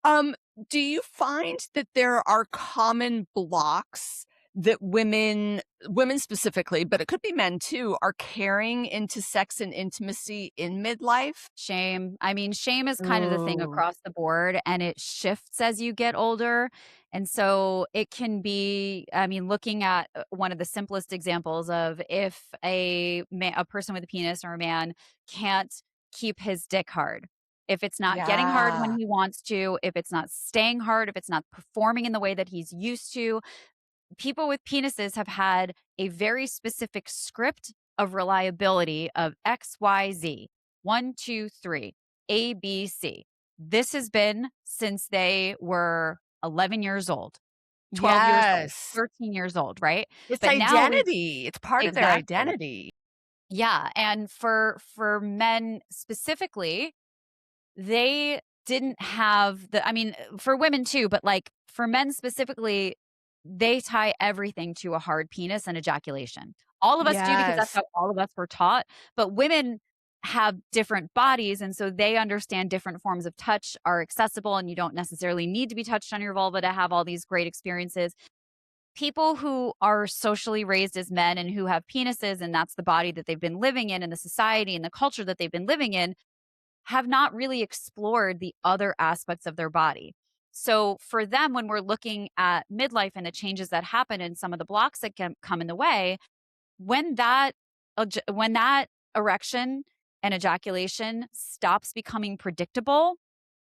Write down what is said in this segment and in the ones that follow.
Um, do you find that there are common blocks that women specifically, but it could be men too, are carrying into sex and intimacy in midlife? Shame. I mean, shame is kind of the thing Ooh. across the board and it shifts as you get older. And so it can be, I mean, looking at one of the simplest examples of if a person with a penis or a man can't keep his dick hard. If it's not getting hard when Yeah. he wants to, if it's not staying hard, if it's not performing in the way that he's used to, people with penises have had a very specific script of reliability of XYZ, 1, 2, 3, ABC. This has been since they were 11 years old, 12 years old, Yes. 13 years old, right? It's But now we identity. It's part of their exactly. identity. Yeah, and for men specifically, they didn't have the I mean, for women too, but, like, for men specifically, they tie everything to a hard penis and ejaculation. All of us do because that's Yes. how all of us were taught, but women have different bodies, and so they understand different forms of touch are accessible, and you don't necessarily need to be touched on your vulva to have all these great experiences. People who are socially raised as men and who have penises, and that's the body that they've been living in and the society and the culture that they've been living in, have not really explored the other aspects of their body. So for them, when we're looking at midlife and the changes that happen and some of the blocks that can come in the way, when that erection and ejaculation stops becoming predictable,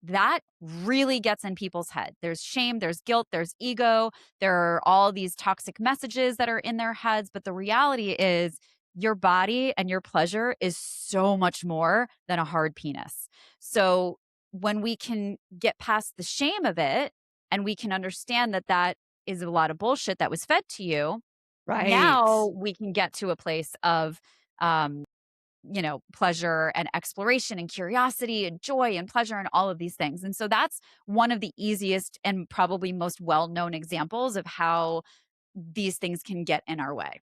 that really gets in people's head. There's shame, there's guilt, there's ego, there are all these toxic messages that are in their heads. But the reality is, your body and your pleasure is so much more than a hard penis. So, when we can get past the shame of it and we can understand that that is a lot of bullshit that was fed to you, Right. now we can get to a place of, um, pleasure and exploration and curiosity and joy and pleasure and all of these things. And so that's one of the easiest and probably most well known examples of how these things can get in our way.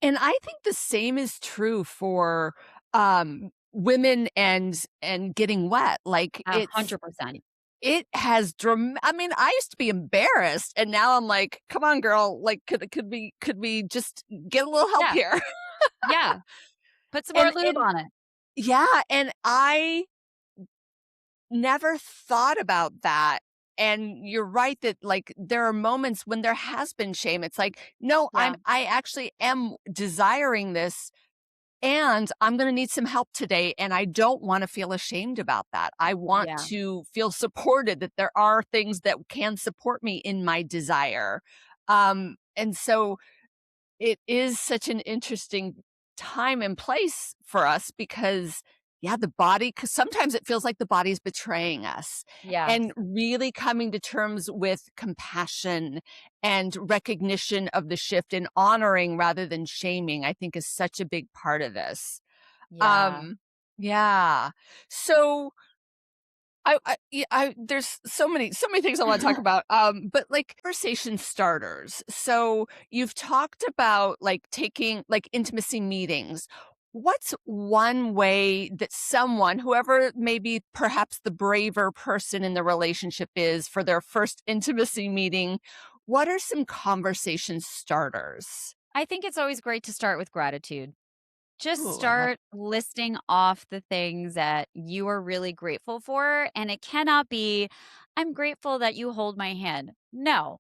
And I think the same is true for, women and getting wet. Like, A hundred percent. it has I mean, I used to be embarrassed, and now I'm like, "Come on, girl, like, could we just get a little help Yeah. here?" Yeah. Put some more lube And on it. yeah, and I never thought about that, and you're right that, like, there are moments when there has been shame. It's like, "No, Yeah. I actually am desiring this, and I'm gonna need some help today, and I don't wanna feel ashamed about that. I want Yeah. to feel supported, that there are things that can support me in my desire." And so it is such an interesting time and place for us because, yeah, the body, because sometimes it feels like the body's betraying us. Yes. And really coming to terms with compassion and recognition of the shift and honoring rather than shaming, I think is such a big part of this. Yeah. Um, yeah. So there's so many things I wanna talk about, but, like, conversation starters. So, you've talked about, like, taking, like, intimacy meetings. What's one way that someone, whoever maybe perhaps the braver person in the relationship is for their first intimacy meeting, what are some conversation starters? I think it's always great to start with gratitude. Just Ooh, I love. start listing off the things that you are really grateful for. And it cannot be, I'm grateful that you hold my hand. No,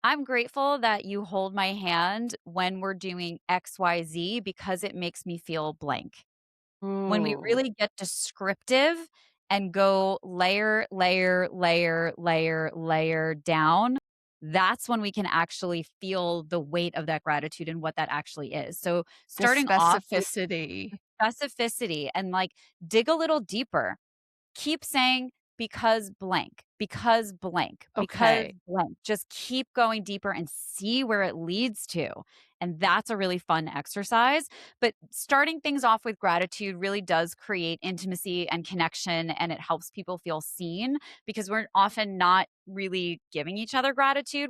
I'm grateful that you hold my hand when we're doing XYZ because it makes me feel blank. When we Ooh, really get descriptive and go layer, layer, layer, layer, layer down, that's when we can actually feel the weight of that gratitude and what that actually is. So the starting off with specificity. specificity and like dig a little deeper. Keep saying because blank, because Okay. blank. Just keep going deeper and see where it leads to. And that's a really fun exercise. But starting things off with gratitude really does create intimacy and connection, and it helps people feel seen because we're often not really giving each other gratitude.